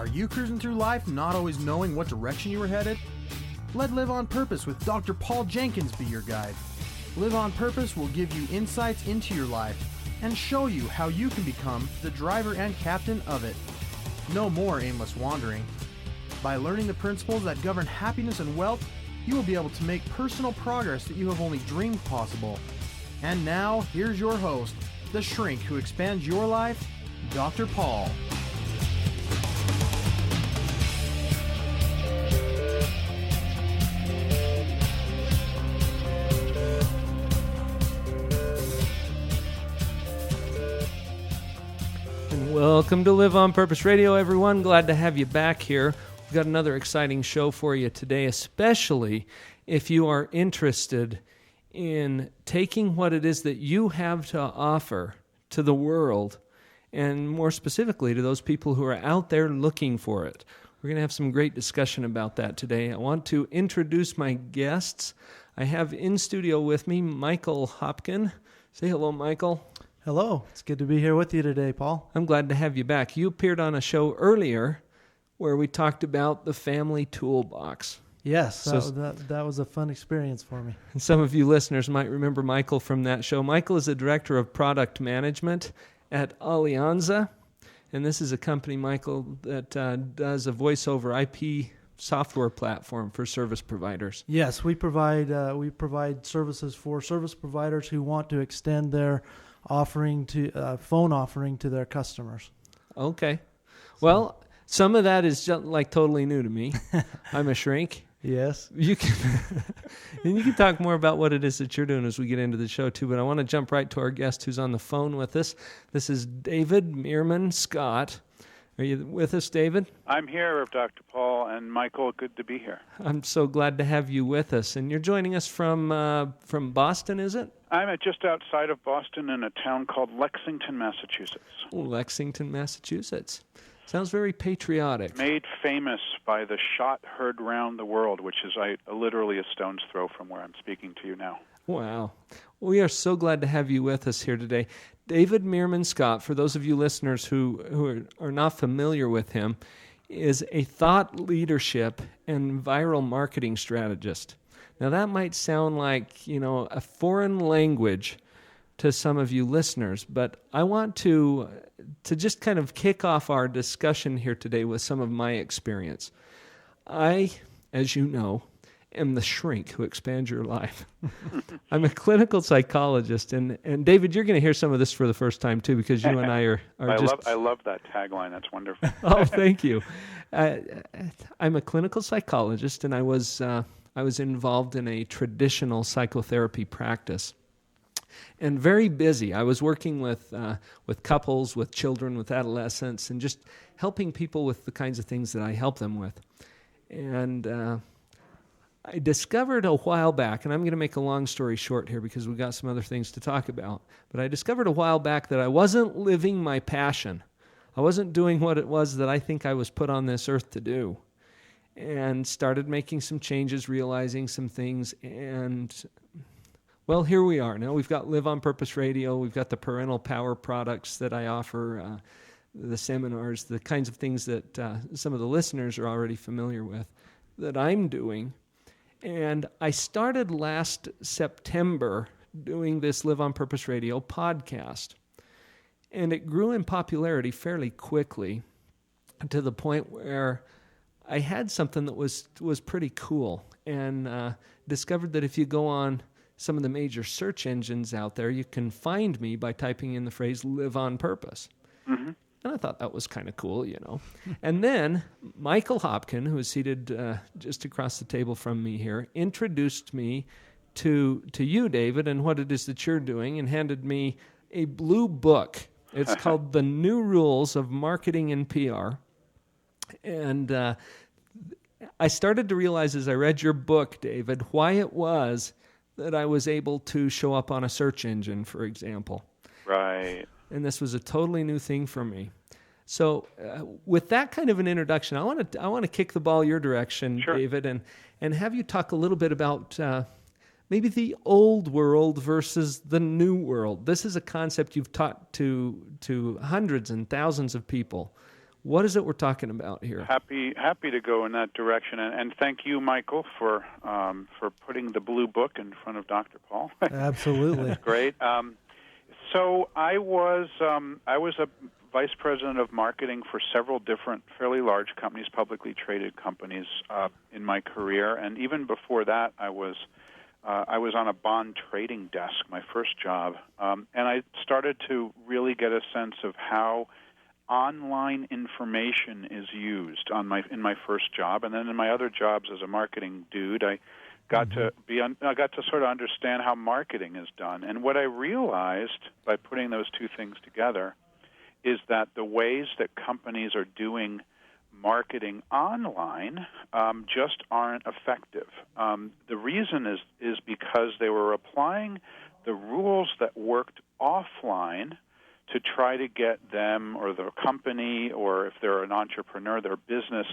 Are you cruising through life not always knowing what direction you were headed? Let Live on Purpose with Dr. Paul Jenkins be your guide. Live on Purpose will give you insights into your life and show you how you can become the driver and captain of it. No more aimless wandering. By learning the principles that govern happiness and wealth, you will be able to make personal progress that you have only dreamed possible. And now, here's your host, the shrink who expands your life, Dr. Paul. Welcome to Live on Purpose Radio, everyone. Glad to have you back here. We've got another exciting show for you today, especially if you are interested in taking what it is that you have to offer to the world, and more specifically to those people who are out there looking for it. We're going to have some great discussion about that today. I want to introduce my guests. I have in studio with me Michael Hopkin. Say hello, Michael. Hello. It's good to be here with you today, Paul. I'm glad to have you back. You appeared on a show earlier where we talked about the family toolbox. Yes, that was a fun experience for me. And some of you listeners might remember Michael from that show. Michael is the Director of Product Management at Alianza, and this is a company, Michael, that does a voice-over IP software platform for service providers. Yes, we provide services for service providers who want to extend their phone offering to their customers. Okay. Well, some of that is just like totally new to me. I'm a shrink. Yes. You can talk more about what it is that you're doing as we get into the show too, but I want to jump right to our guest who's on the phone with us. This is David Meerman Scott. Are you with us, David? I'm here, Dr. Paul, and Michael, good to be here. I'm so glad to have you with us. And you're joining us from Boston, is it? I'm just outside of Boston in a town called Lexington, Massachusetts. Lexington, Massachusetts. Sounds very patriotic. Made famous by the shot heard round the world, which is literally a stone's throw from where I'm speaking to you now. Wow. We are so glad to have you with us here today. David Meerman Scott, for those of you listeners who are not familiar with him, is a thought leadership and viral marketing strategist. Now that might sound like, a foreign language to some of you listeners, but I want to just kind of kick off our discussion here today with some of my experience. I, as you know, am the shrink who expands your life. I'm a clinical psychologist, and David, you're going to hear some of this for the first time too, because you and I are I love that tagline. That's wonderful. Oh, thank you. I'm a clinical psychologist, and I was involved in a traditional psychotherapy practice, and very busy. I was working with couples, with children, with adolescents, and just helping people with the kinds of things that I help them with. And I discovered a while back, and I'm going to make a long story short here because we've got some other things to talk about, but I discovered a while back that I wasn't living my passion. I wasn't doing what it was that I think I was put on this earth to do, and started making some changes, realizing some things, and well, here we are. Now we've got Live on Purpose Radio, we've got the parental power products that I offer, the seminars, the kinds of things that some of the listeners are already familiar with that I'm doing. And I started last September doing this Live on Purpose Radio podcast. And it grew in popularity fairly quickly to the point where I had something that was pretty cool, and discovered that if you go on some of the major search engines out there, you can find me by typing in the phrase Live on Purpose. Mm-hmm. And I thought that was kind of cool, And then Michael Hopkin, who is seated just across the table from me here, introduced me to you, David, and what it is that you're doing, and handed me a blue book. It's called The New Rules of Marketing and PR. And I started to realize as I read your book, David, why it was that I was able to show up on a search engine, for example. Right. And this was a totally new thing for me. So with that kind of an introduction, I want to kick the ball your direction, sure, David, and have you talk a little bit about maybe the old world versus the new world. This is a concept you've taught to hundreds and thousands of people. What is it we're talking about here? Happy to go in that direction, and thank you, Michael, for putting the blue book in front of Dr. Paul. Absolutely. That's great. So I was a vice president of marketing for several different fairly large companies, publicly traded companies, in my career, and even before that, I was on a bond trading desk, my first job, and I started to really get a sense of how online information is used in my first job, and then in my other jobs as a marketing dude, I got to sort of understand how marketing is done. And what I realized by putting those two things together is that the ways that companies are doing marketing online just aren't effective. The reason is because they were applying the rules that worked offline to try to get them or their company, or if they're an entrepreneur, their business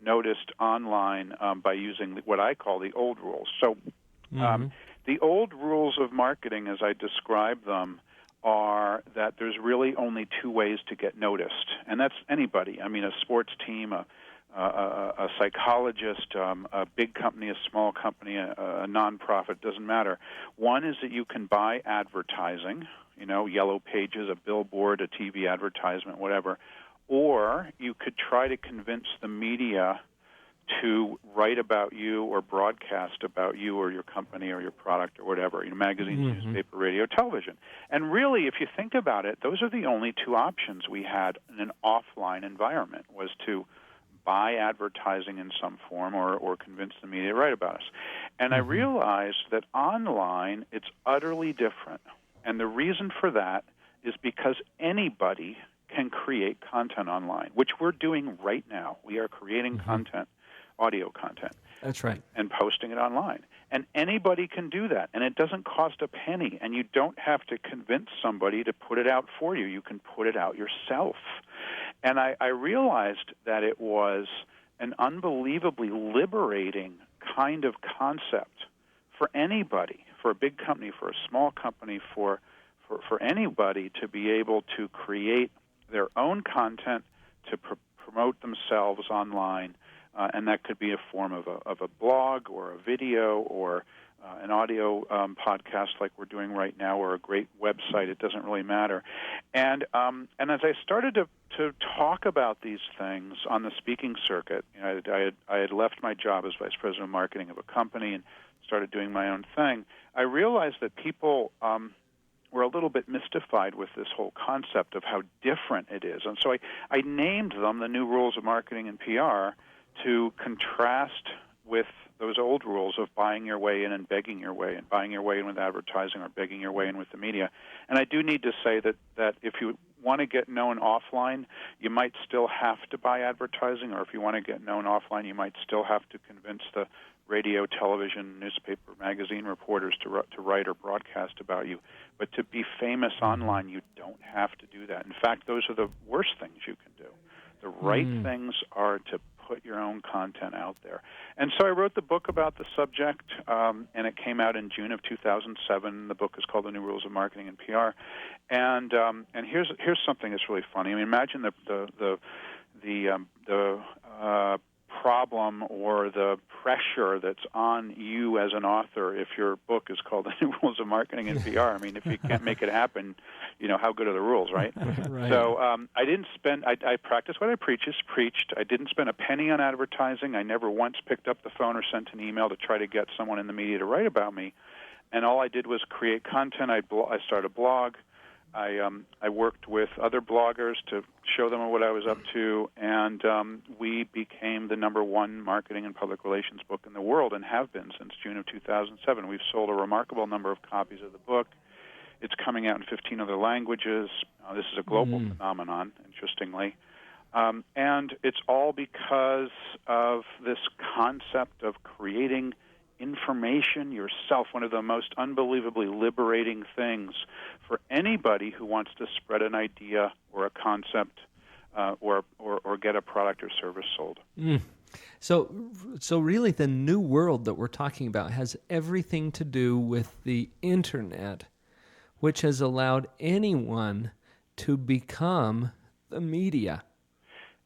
noticed online by using what I call the old rules. So the old rules of marketing, as I describe them, are that there's really only two ways to get noticed, and that's anybody. I mean, a sports team, a psychologist, a big company, a small company, a nonprofit, doesn't matter. One is that you can buy advertising, Yellow Pages, a billboard, a TV advertisement, whatever, or you could try to convince the media to write about you or broadcast about you or your company or your product or whatever, magazines, newspaper, radio, television. And really, if you think about it, those are the only two options we had in an offline environment, was to buy advertising in some form or convince the media to write about us. And I realized that online, it's utterly different. And the reason for that is because anybody can create content online, which we're doing right now. We are creating content, audio content. That's right. And posting it online. And anybody can do that. And it doesn't cost a penny. And you don't have to convince somebody to put it out for you. You can put it out yourself. And I realized that it was an unbelievably liberating kind of concept for anybody, for a big company, for a small company, for anybody to be able to create their own content to promote themselves online, and that could be a form of a blog or a video or an audio podcast like we're doing right now, or a great website. It doesn't really matter. And as I started to talk about these things on the speaking circuit, I had left my job as vice president of marketing of a company and started doing my own thing. I realized that people were a little bit mystified with this whole concept of how different it is. And so I named them the new rules of marketing and PR to contrast with those old rules of buying your way in and begging your way, and buying your way in with advertising or begging your way in with the media. And I do need to say that if you want to get known offline, you might still have to buy advertising, or if you want to get known offline, you might still have to convince the radio, television, newspaper, magazine reporters to write or broadcast about you. But to be famous online, you don't have to do that. In fact, those are the worst things you can do. The right things are to put your own content out there. And so I wrote the book about the subject, and it came out in June of 2007. The book is called The New Rules of Marketing and PR. And here's something that's really funny. I mean, imagine the problem or the pressure that's on you as an author if your book is called The New Rules of Marketing and PR. I mean, if you can't make it happen, how good are the rules, right? Right. So I practiced what I preached. I didn't spend a penny on advertising. I never once picked up the phone or sent an email to try to get someone in the media to write about me. And all I did was create content. I started a blog. I worked with other bloggers to show them what I was up to, and we became the #1 marketing and public relations book in the world, and have been since June of 2007. We've sold a remarkable number of copies of the book. It's coming out in 15 other languages. This is a global phenomenon, interestingly. And it's all because of this concept of creating information yourself, one of the most unbelievably liberating things for anybody who wants to spread an idea or a concept or get a product or service sold. So really the new world that we're talking about has everything to do with the internet, which has allowed anyone to become the media.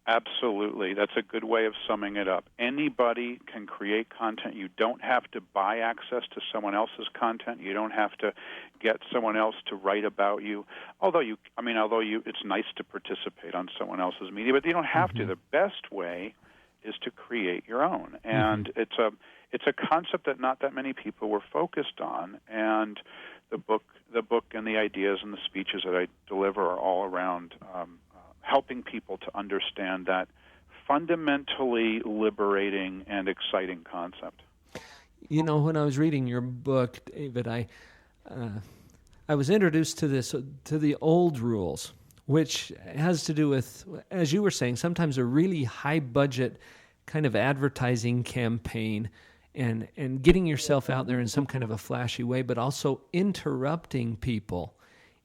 Absolutely. That's a good way of summing it up. Anybody can create content. You don't have to buy access to someone else's content. You don't have to get someone else to write about you. Although it's nice to participate on someone else's media, but you don't have to. The best way is to create your own. And it's a concept that not that many people were focused on, and the book and the ideas and the speeches that I deliver are all around helping people to understand that fundamentally liberating and exciting concept. You know, when I was reading your book, David, I was introduced to the old rules, which has to do with, as you were saying, sometimes a really high budget kind of advertising campaign and getting yourself out there in some kind of a flashy way, but also interrupting people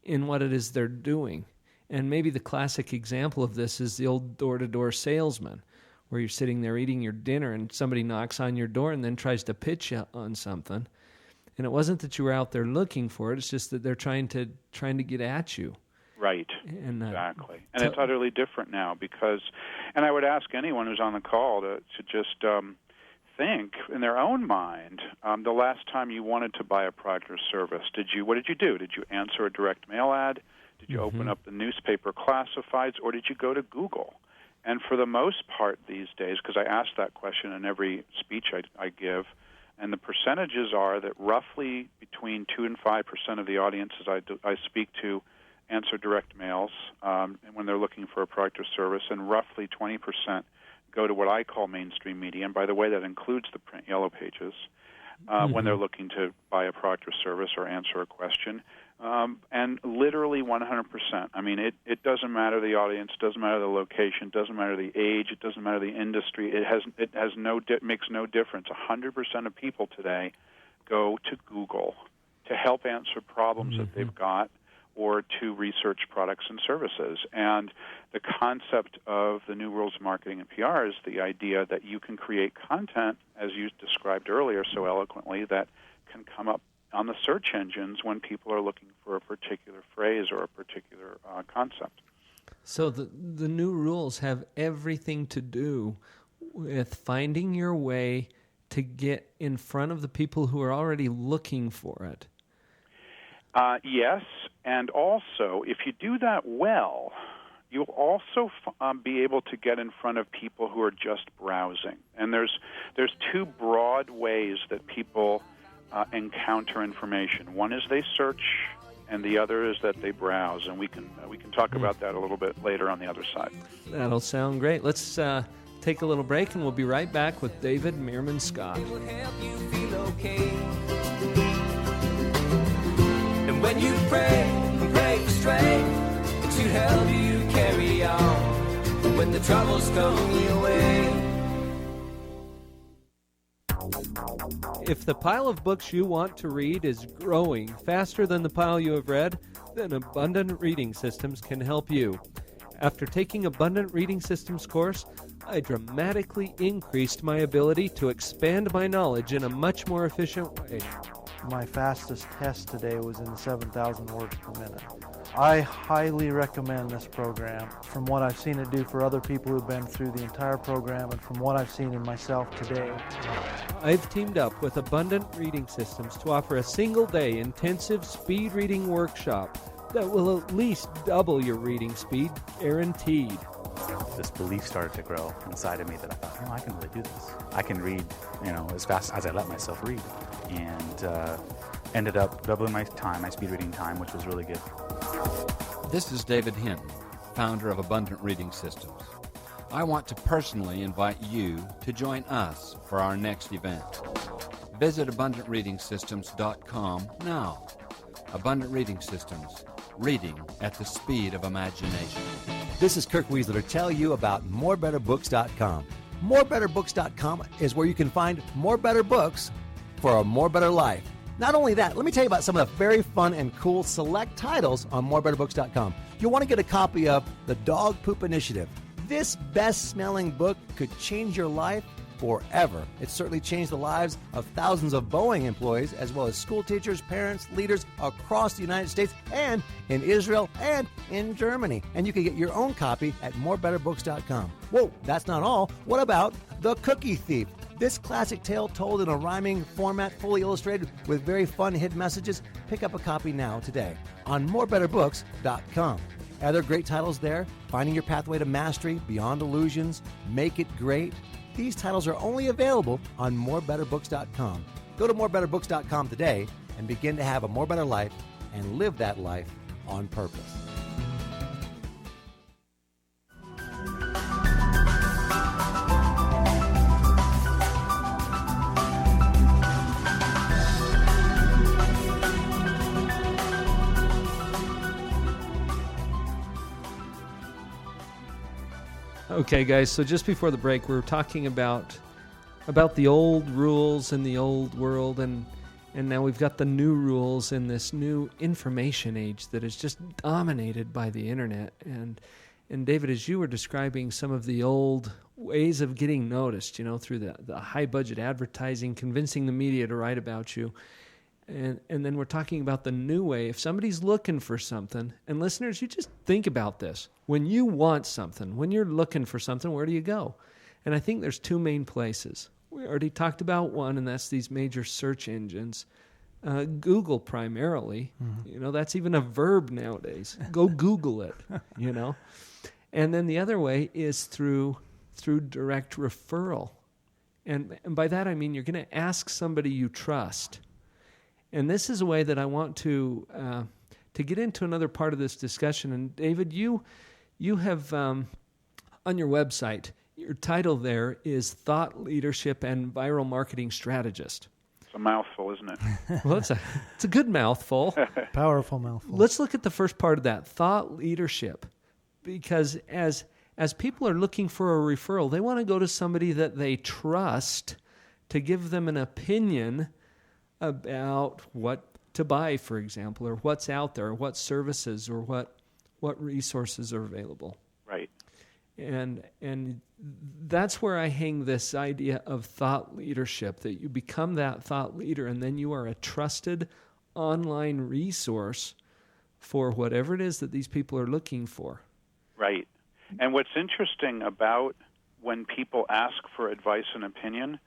in what it is they're doing. And maybe the classic example of this is the old door-to-door salesman, where you're sitting there eating your dinner and somebody knocks on your door and then tries to pitch you on something. And it wasn't that you were out there looking for it, it's just that they're trying to get at you. Right, and, exactly. And it's utterly different now because, and I would ask anyone who's on the call to just think in their own mind, the last time you wanted to buy a product or service, what did you do? Did you answer a direct mail ad? Did you open up the newspaper classifieds, or did you go to Google? And for the most part these days, because I ask that question in every speech I give, and the percentages are that roughly between 2 and 5% of the audiences I speak to answer direct mails when they're looking for a product or service, and roughly 20% go to what I call mainstream media. And by the way, that includes the print yellow pages when they're looking to buy a product or service or answer a question. And literally 100%. I mean, it doesn't matter the audience, doesn't matter the location, doesn't matter the age, it doesn't matter the industry. It makes no difference. 100% of people today go to Google to help answer problems that they've got or to research products and services. And the concept of the new rules of marketing and PR is the idea that you can create content, as you described earlier so eloquently, that can come up on the search engines when people are looking for a particular phrase or a particular concept. So the new rules have everything to do with finding your way to get in front of the people who are already looking for it. Yes, and also, if you do that well, you'll also be able to get in front of people who are just browsing. And there's two broad ways that people encounter information. One is they search, and the other is that they browse. And we can talk about that a little bit later on the other side. That'll sound great. Let's take a little break, and we'll be right back with David Meerman Scott. It will help you feel okay. And when you pray for strength to help you carry on when the troubles come your way. If the pile of books you want to read is growing faster than the pile you have read, then Abundant Reading Systems can help you. After taking Abundant Reading Systems course, I dramatically increased my ability to expand my knowledge in a much more efficient way. My fastest test today was in 7,000 words per minute. I highly recommend this program from what I've seen it do for other people who've been through the entire program and from what I've seen in myself today. I've teamed up with Abundant Reading Systems to offer a single-day intensive speed reading workshop that will at least double your reading speed, guaranteed. This belief started to grow inside of me that I thought, I can really do this. I can read, as fast as I let myself read. And ended up doubling my speed reading time, which was really good. This is David Hinton, founder of Abundant Reading Systems. I want to personally invite you to join us for our next event. Visit AbundantReadingSystems.com now. Abundant Reading Systems, reading at the speed of imagination. This is Kirk Weasler to tell you about MoreBetterBooks.com. MoreBetterBooks.com is where you can find more better books for a more better life. Not only that, let me tell you about some of the very fun and cool select titles on MoreBetterBooks.com. You'll want to get a copy of The Dog Poop Initiative. This best-smelling book could change your life forever. It's certainly changed the lives of thousands of Boeing employees, as well as school teachers, parents, leaders across the United States and in Israel and in Germany. And you can get your own copy at morebetterbooks.com. Whoa, that's not all. What about The Cookie Thief? This classic tale told in a rhyming format, fully illustrated with very fun hidden messages. Pick up a copy now today on morebetterbooks.com. Are there great titles there? Finding Your Pathway to Mastery, Beyond Illusions, Make It Great. These titles are only available on morebetterbooks.com. Go to morebetterbooks.com today and begin to have a more better life and live that life on purpose. Okay, guys, so just before the break, we were talking about the old rules in the old world, and now we've got the new rules in this new information age that is just dominated by the internet. And David, as you were describing some of the old ways of getting noticed, through the high-budget advertising, convincing the media to write about you, and then we're talking about the new way. If somebody's looking for something, and listeners, you just think about this. When you want something, when you're looking for something, where do you go? And I think there's two main places. We already talked about one, and that's these major search engines. Google primarily. Mm-hmm. That's even a verb nowadays. Go Google it, And then the other way is through direct referral. And by that I mean you're going to ask somebody you trust. And this is a way that I want to get into another part of this discussion. And David, you have on your website, your title there is Thought Leadership and Viral Marketing Strategist. It's a mouthful, isn't it? Well, it's a good mouthful. Powerful mouthful. Let's look at the first part of that, thought leadership, because as people are looking for a referral, they want to go to somebody that they trust to give them an opinion about what to buy, for example, or what's out there, or what services, or what resources are available. Right. And that's where I hang this idea of thought leadership, that you become that thought leader, and then you are a trusted online resource for whatever it is that these people are looking for. Right. And what's interesting about when people ask for advice and opinion,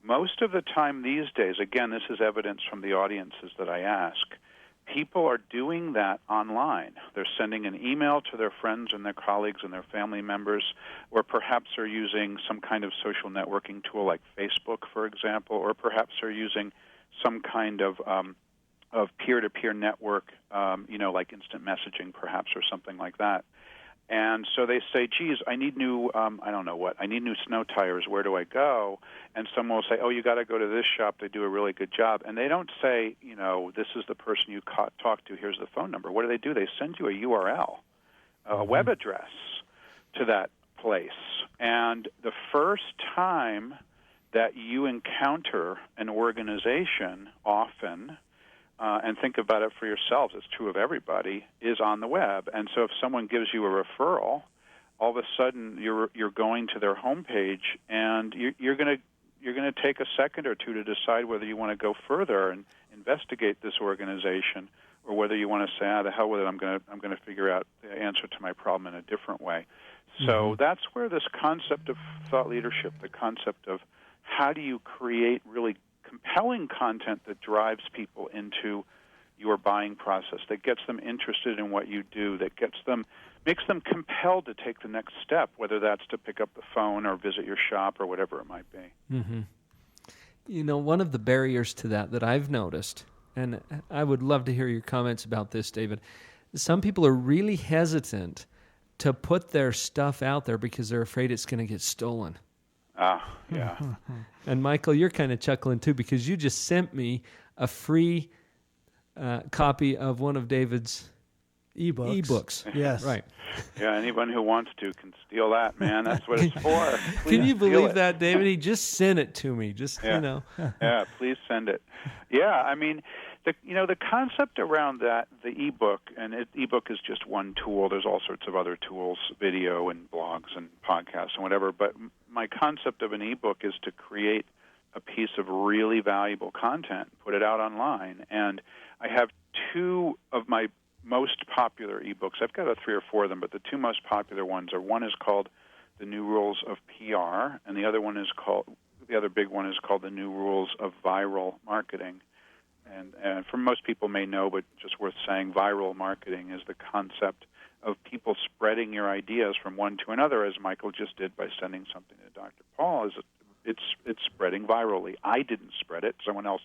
most of the time these days, again, this is evidence from the audiences that I ask, people are doing that online. They're sending an email to their friends and their colleagues and their family members, or perhaps are using some kind of social networking tool like Facebook, for example, or perhaps are using some kind of peer-to-peer network, like instant messaging perhaps, or something like that. And so they say, geez, I need new, I need new snow tires. Where do I go? And someone will say, oh, you got to go to this shop. They do a really good job. And they don't say, this is the person you talk to. Here's the phone number. What do? They send you a URL, a web address to that place. And the first time that you encounter an organization, often, and think about it for yourselves, it's true of everybody, is on the web. And so if someone gives you a referral, all of a sudden you're going to their homepage, and you're going to take a second or two to decide whether you want to go further and investigate this organization, or whether you want to say, the hell with it, I'm going to figure out the answer to my problem in a different way. So that's where this concept of thought leadership, the concept of how do you create really compelling content that drives people into your buying process, that gets them interested in what you do, that makes them compelled to take the next step, whether that's to pick up the phone or visit your shop or whatever it might be. Mm-hmm. One of the barriers to that I've noticed, and I would love to hear your comments about this, David, some people are really hesitant to put their stuff out there because they're afraid it's going to get stolen. Yeah. And Michael, you're kind of chuckling too, because you just sent me a free copy of one of David's E-books. Yes. Right. Yeah, anyone who wants to can steal that, man. That's what it's for. Please Can you steal believe it. that, David? He just sent it to me. Just, Yeah. you know. Yeah, please send it. Yeah, I mean, the concept around that, the ebook, and ebook is just one tool. There's all sorts of other tools, video and blogs and podcasts and whatever. But my concept of an ebook is to create a piece of really valuable content, put it out online. And I have two of my most popular ebooks. I've got 3 or 4 of them, but the two most popular ones are, one is called The New Rules of PR, and the other big one is called The New Rules of Viral Marketing. And for most people may know, but just worth saying, viral marketing is the concept of people spreading your ideas from one to another, as Michael just did by sending something to Dr. Paul. It's spreading virally. I didn't spread it. Someone else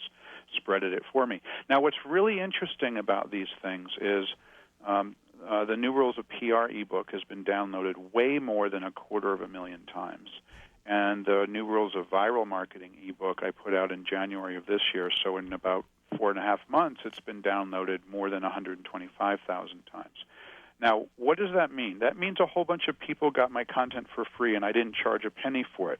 spreaded it for me. Now, what's really interesting about these things is the New Rules of PR ebook has been downloaded way more than 250,000 times. And the New Rules of Viral Marketing ebook I put out in January of this year, so in about 4.5 months, it's been downloaded more than 125,000 times. Now, what does that mean? That means a whole bunch of people got my content for free, and I didn't charge a penny for it.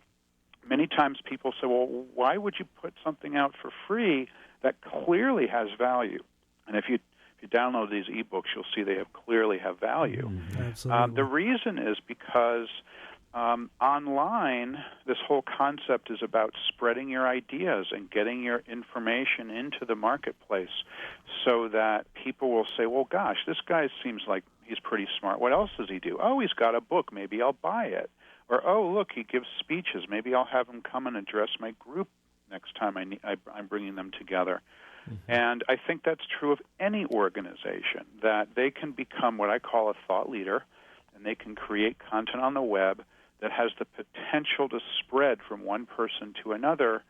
Many times people say, well, why would you put something out for free that clearly has value? And if you download these ebooks, you'll see they clearly have value. Absolutely. The reason is because online, this whole concept is about spreading your ideas and getting your information into the marketplace so that people will say, well, gosh, this guy seems like he's pretty smart. What else does he do? Oh, he's got a book. Maybe I'll buy it. Or, oh, look, he gives speeches. Maybe I'll have him come and address my group next time I'm bringing them together. Mm-hmm. And I think that's true of any organization, that they can become what I call a thought leader, and they can create content on the web that has the potential to spread from one person to another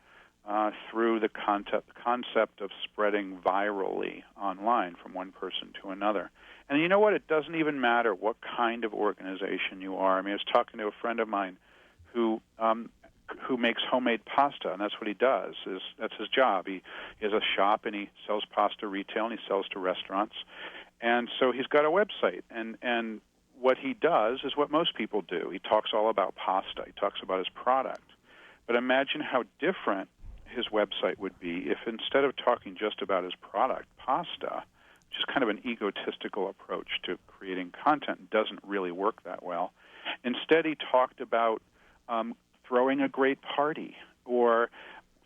through the concept of spreading virally online from one person to another. And you know what? It doesn't even matter what kind of organization you are. I mean, I was talking to a friend of mine who makes homemade pasta, and that's what he does. That's his job. He has a shop, and he sells pasta retail, and he sells to restaurants. And so he's got a website, and what he does is what most people do. He talks all about pasta. He talks about his product. But imagine how different his website would be if instead of talking just about his product, pasta, which is kind of an egotistical approach to creating content, doesn't really work that well. Instead, he talked about throwing a great party or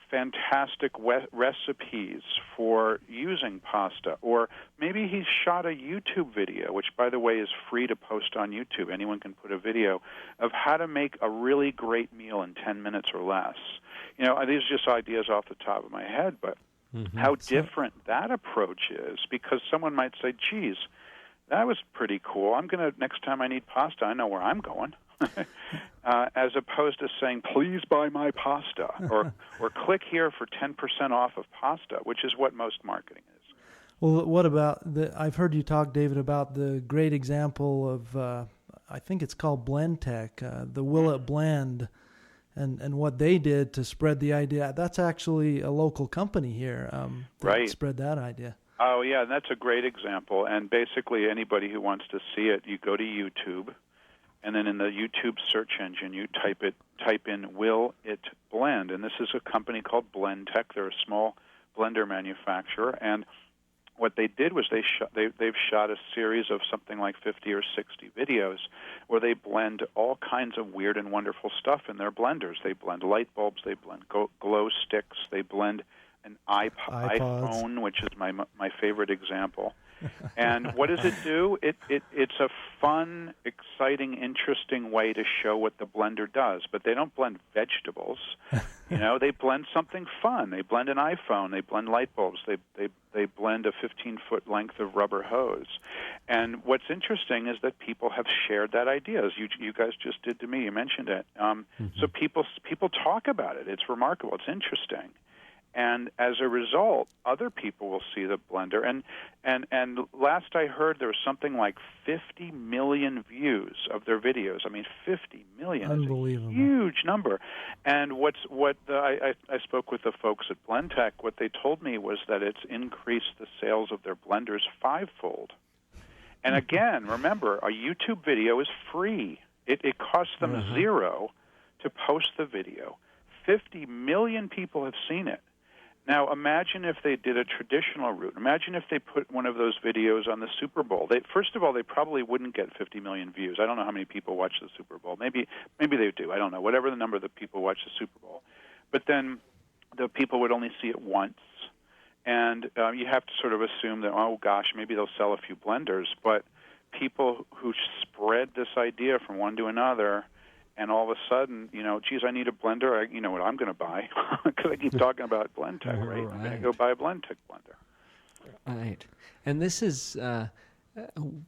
fantastic recipes for using pasta, or maybe he shot a YouTube video, which, by the way, is free to post on YouTube. Anyone can put a video of how to make a really great meal in 10 minutes or less. You know, these are just ideas off the top of my head, but how different that approach is, because someone might say, geez, that was pretty cool. next time I need pasta, I know where I'm going. As opposed to saying, please buy my pasta, or click here for 10% off of pasta, which is what most marketing is. Well, what about I've heard you talk, David, about the great example of, I think it's called Blend Tech, the Will It Blend, and what they did to spread the idea. That's actually a local company here that spread that idea. Oh, yeah, and that's a great example. And basically anybody who wants to see it, you go to YouTube, and then in the YouTube search engine, you type in Will It Blend. And this is a company called Blend Tech. They're a small blender manufacturer. And what they did was they've shot a series of something like 50 or 60 videos where they blend all kinds of weird and wonderful stuff in their blenders. They blend light bulbs. They blend glow sticks. They blend an iPhone, which is my favorite example. And what does it do? It's a fun, exciting, interesting way to show what the blender does. But they don't blend vegetables. You know, they blend something fun. They blend an iPhone. They blend light bulbs. They blend a 15-foot length of rubber hose. And what's interesting is that people have shared that idea, as you guys just did to me. You mentioned it. So people talk about it. It's remarkable. It's interesting. And as a result, other people will see the blender. And last I heard, there was something like 50 million views of their videos. I mean, 50 million is a huge number. And I spoke with the folks at Blend Tech. What they told me was that it's increased the sales of their blenders 5-fold. And again, remember, a YouTube video is free. It costs them zero to post the video. 50 million people have seen it. Now, imagine if they did a traditional route. Imagine if they put one of those videos on the Super Bowl. First of all, they probably wouldn't get 50 million views. I don't know how many people watch the Super Bowl. Maybe they do. I don't know. Whatever the number of the people watch the Super Bowl. But then the people would only see it once. And you have to sort of assume that, oh, gosh, maybe they'll sell a few blenders. But people who spread this idea from one to another, and all of a sudden, geez, I need a blender. You know what I'm going to buy because I keep talking about BlendTech, right? I'm going to go buy a BlendTech blender. Right. And this is,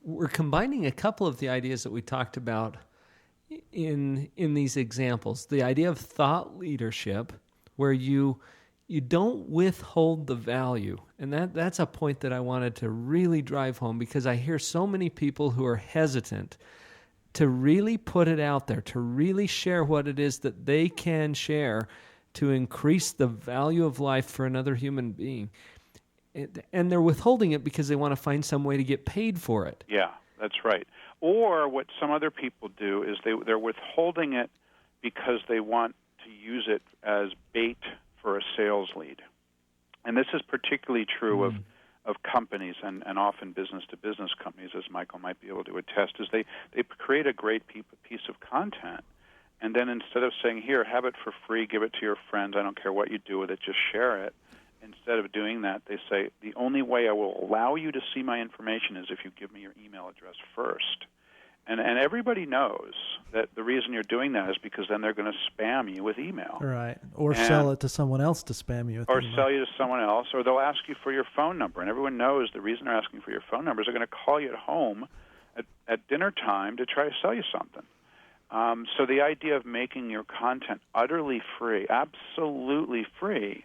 we're combining a couple of the ideas that we talked about in these examples. The idea of thought leadership, where you don't withhold the value. And that's a point that I wanted to really drive home, because I hear so many people who are hesitant to really put it out there, to really share what it is that they can share to increase the value of life for another human being. And they're withholding it because they want to find some way to get paid for it. Yeah, that's right. Or what some other people do is they're withholding it because they want to use it as bait for a sales lead. And this is particularly true of companies and often business-to-business companies, as Michael might be able to attest, is they create a great piece of content, and then instead of saying, here, have it for free, give it to your friends, I don't care what you do with it, just share it, instead of doing that, they say, the only way I will allow you to see my information is if you give me your email address first. And everybody knows that the reason you're doing that is because then they're going to spam you with email. Right. Or sell it to someone else to spam you with email. Or sell you to someone else, or they'll ask you for your phone number. And everyone knows the reason they're asking for your phone number is they're going to call you at home at dinner time to try to sell you something. So the idea of making your content utterly free, absolutely free,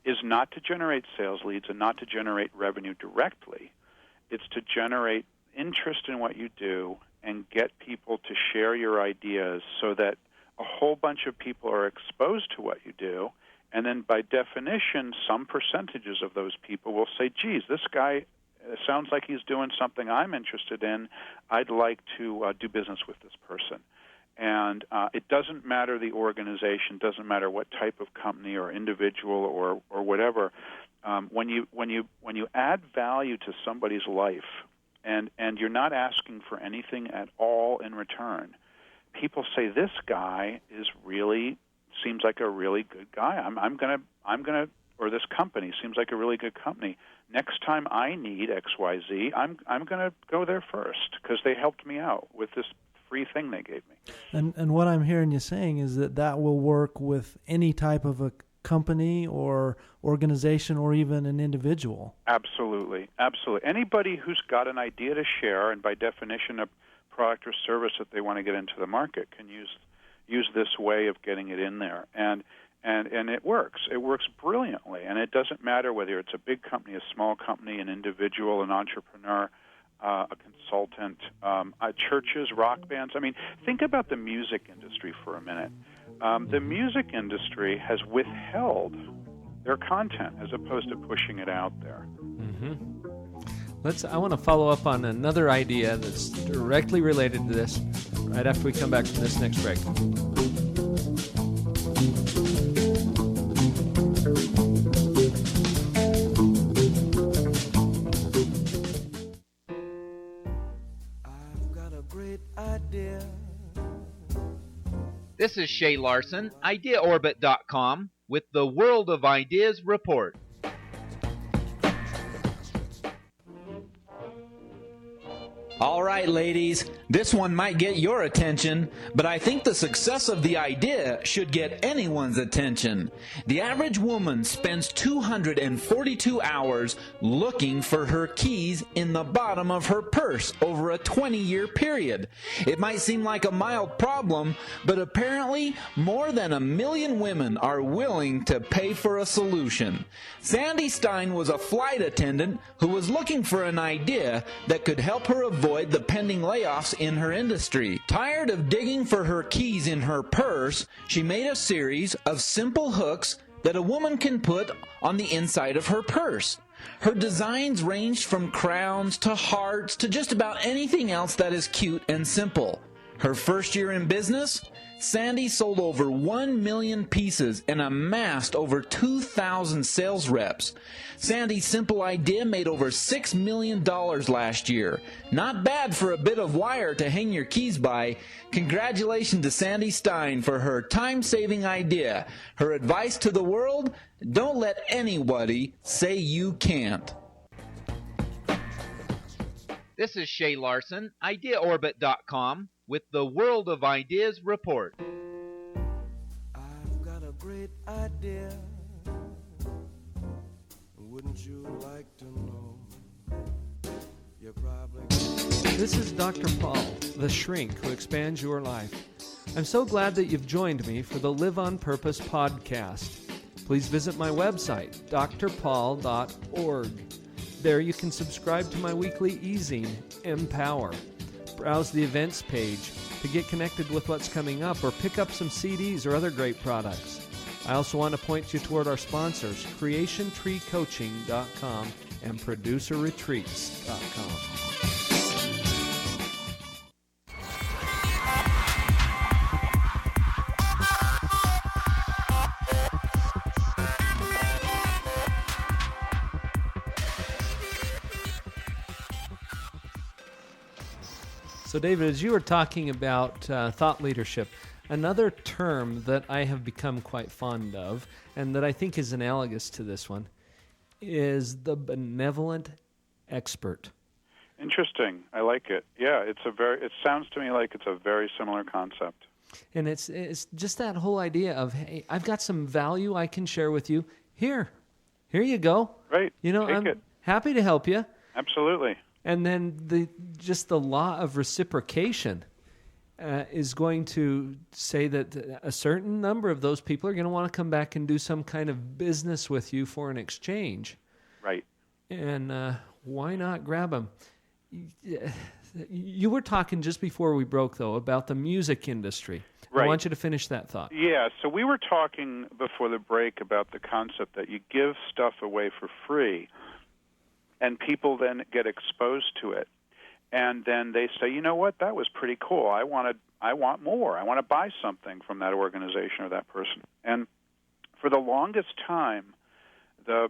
is not to generate sales leads and not to generate revenue directly. It's to generate interest in what you do and get people to share your ideas so that a whole bunch of people are exposed to what you do, and then by definition, some percentages of those people will say, geez, this guy sounds like he's doing something I'm interested in. I'd like to do business with this person. And it doesn't matter the organization, doesn't matter what type of company or individual or whatever. When you add value to somebody's life, and you're not asking for anything at all in return, people say, this guy seems like a really good guy. I'm gonna, or this company seems like a really good company. Next time I need XYZ, I'm gonna go there first because they helped me out with this free thing they gave me. And what I'm hearing you saying is that will work with any type of a company or organization or even an individual. Absolutely. Anybody who's got an idea to share, and by definition a product or service that they want to get into the market, can use this way of getting it in there. And it works. It works brilliantly. And it doesn't matter whether it's a big company, a small company, an individual, an entrepreneur, a consultant, churches, rock bands. I mean, think about the music industry for a minute. The music industry has withheld their content as opposed to pushing it out there. I want to follow up on another idea that's directly related to this right after we come back from this next break. I've got a great idea. This is Shay Larson, IdeaOrbit.com, with the World of Ideas Report. All right, ladies, this one might get your attention, but I think the success of the idea should get anyone's attention. The average woman spends 242 hours looking for her keys in the bottom of her purse over a 20-year period. It might seem like a mild problem, but apparently more than 1 million women are willing to pay for a solution. Sandy Stein was a flight attendant who was looking for an idea that could help her avoid the pending layoffs in her industry. Tired of digging for her keys in her purse, she made a series of simple hooks that a woman can put on the inside of her purse. Her designs ranged from crowns to hearts to just about anything else that is cute and simple. Her first year in business, Sandy sold over 1 million pieces and amassed over 2,000 sales reps. Sandy's simple idea made over $6 million last year. Not bad for a bit of wire to hang your keys by. Congratulations to Sandy Stein for her time-saving idea. Her advice to the world, don't let anybody say you can't. This is Shay Larson, IdeaOrbit.com, with the World of Ideas Report. I've got a great idea. Wouldn't you like to know? You probably... This is Dr. Paul, the shrink who expands your life. I'm so glad that you've joined me for the Live on Purpose podcast. Please visit my website, drpaul.org. There you can subscribe to my weekly e-zine, Empower. Browse the events page to get connected with what's coming up or pick up some CDs or other great products. I also want to point you toward our sponsors, CreationTreeCoaching.com and ProducerRetreats.com. So, David, as you were talking about thought leadership, another term that I have become quite fond of, and that I think is analogous to this one, is the benevolent expert. Interesting. I like it. Yeah, it sounds to me like it's a very similar concept. And it's just that whole idea of, hey, I've got some value I can share with you. Here you go. Right. I'm happy to help you. Absolutely. And then the law of reciprocation is going to say that a certain number of those people are going to want to come back and do some kind of business with you for an exchange. Right. And why not grab them? You were talking just before we broke, though, about the music industry. Right. I want you to finish that thought. Yeah, so we were talking before the break about the concept that you give stuff away for free, and people then get exposed to it. And then they say, you know what, that was pretty cool. I want more. I want to buy something from that organization or that person. And for the longest time, the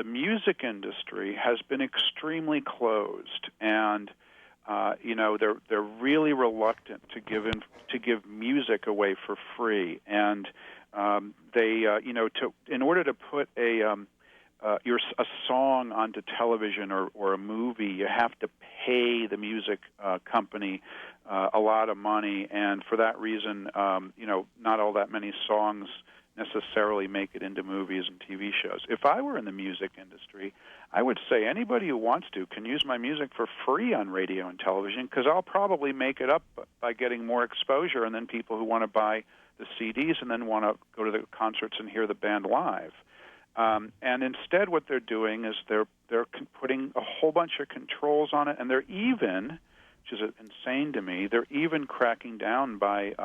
music industry has been extremely closed, and they're really reluctant to give music away for free. And in order to put a song onto television or a movie, you have to pay the music company a lot of money, and for that reason, not all that many songs necessarily make it into movies and TV shows. If I were in the music industry, I would say anybody who wants to can use my music for free on radio and television, because I'll probably make it up by getting more exposure, and then people who want to buy the CDs and then want to go to the concerts and hear the band live. And instead what they're doing is they're putting a whole bunch of controls on it, and they're even, which is insane to me, they're even cracking down by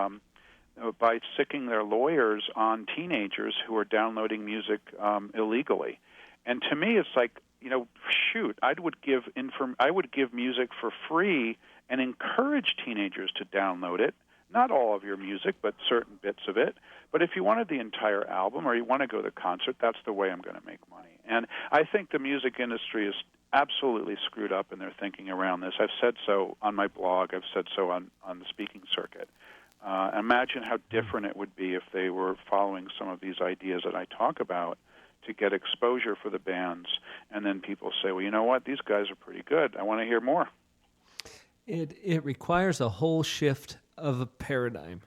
sicking their lawyers on teenagers who are downloading music illegally. And to me, it's like, shoot, I would give music for free and encourage teenagers to download it. Not all of your music, but certain bits of it. But if you wanted the entire album or you want to go to the concert, that's the way I'm going to make money. And I think the music industry is absolutely screwed up in their thinking around this. I've said so on my blog. I've said so on the speaking circuit. Imagine how different it would be if they were following some of these ideas that I talk about to get exposure for the bands, and then people say, well, you know what, these guys are pretty good. I want to hear more. It requires a whole shift of a paradigm.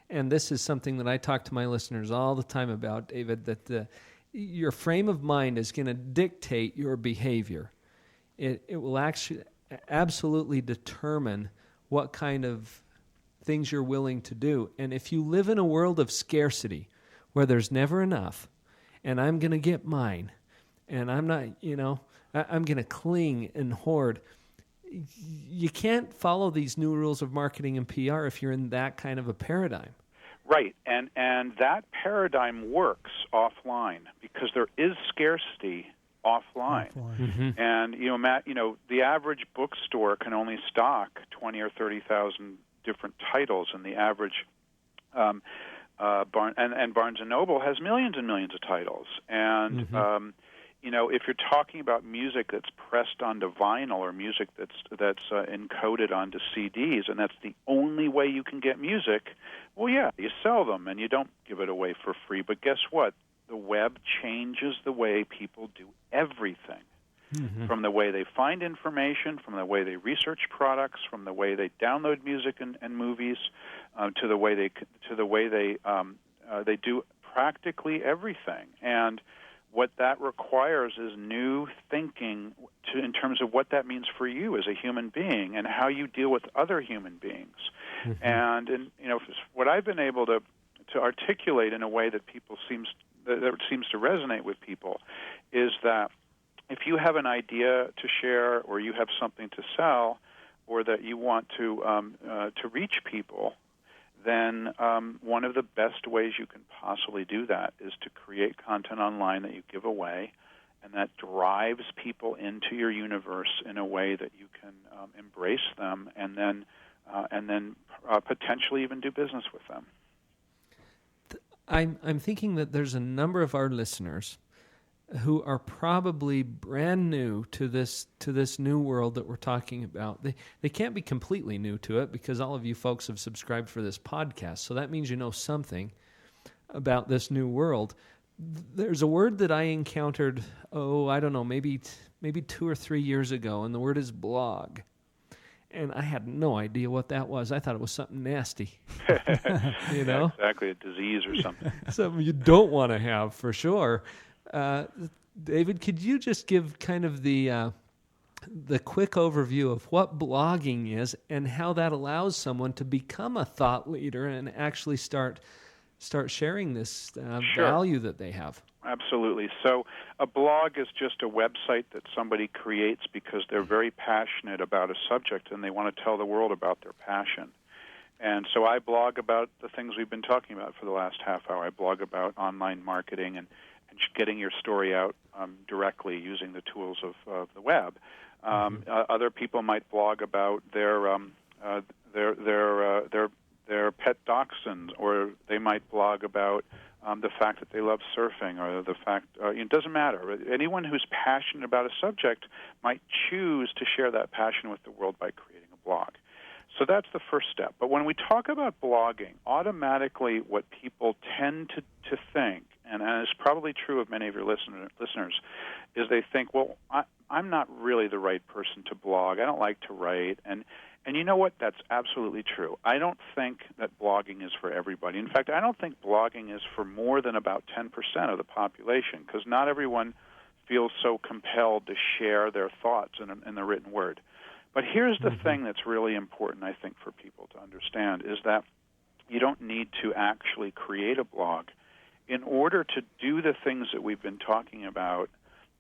And this is something that I talk to my listeners all the time about, David, that your frame of mind is going to dictate your behavior. It will actually absolutely determine what kind of things you're willing to do. And if you live in a world of scarcity where there's never enough, and I'm going to get mine, and I'm not, I'm going to cling and hoard, you can't follow these new rules of marketing and PR if you're in that kind of a paradigm. Right, and that paradigm works offline because there is scarcity offline. Mm-hmm. And Matt, the average bookstore can only stock 20 or 30,000 different titles, and the average Barnes and Noble has millions and millions of titles. And if you're talking about music that's pressed onto vinyl or music that's encoded onto CDs, and that's the only way you can get music, well, yeah, you sell them and you don't give it away for free. But guess what? The web changes the way people do everything. From the way they find information, from the way they research products, from the way they download music and movies, to the way they do practically everything. And what that requires is new thinking in terms of what that means for you as a human being and how you deal with other human beings. And what I've been able to articulate in a way that seems to resonate with people is that if you have an idea to share, or you have something to sell, or that you want to reach people, then one of the best ways you can possibly do that is to create content online that you give away, and that drives people into your universe in a way that you can embrace them, and then potentially even do business with them. I'm thinking that there's a number of our listeners who are probably brand new to this new world that we're talking about. They can't be completely new to it because all of you folks have subscribed for this podcast, so that means you know something about this new world. There's a word that I encountered, I don't know, maybe 2 or 3 years ago, and the word is blog. And I had no idea what that was. I thought it was something nasty. Yeah, exactly, a disease or something. Something you don't want to have, for sure. David, could you just give kind of the quick overview of what blogging is and how that allows someone to become a thought leader and actually start sharing this value that they have? Absolutely. So a blog is just a website that somebody creates because they're very passionate about a subject and they want to tell the world about their passion. And so I blog about the things we've been talking about for the last half hour. I blog about online marketing and getting your story out directly using the tools of the web. Other people might blog about their pet dachshunds, or they might blog about the fact that they love surfing, or the fact it doesn't matter. Anyone who's passionate about a subject might choose to share that passion with the world by creating a blog. So that's the first step. But when we talk about blogging, automatically what people tend to think, and it's probably true of many of your listeners, is they think, well, I'm not really the right person to blog. I don't like to write. And you know what? That's absolutely true. I don't think that blogging is for everybody. In fact, I don't think blogging is for more than about 10% of the population, because not everyone feels so compelled to share their thoughts in the written word. But here's the thing that's really important, I think, for people to understand, is that you don't need to actually create a blog in order to do the things that we've been talking about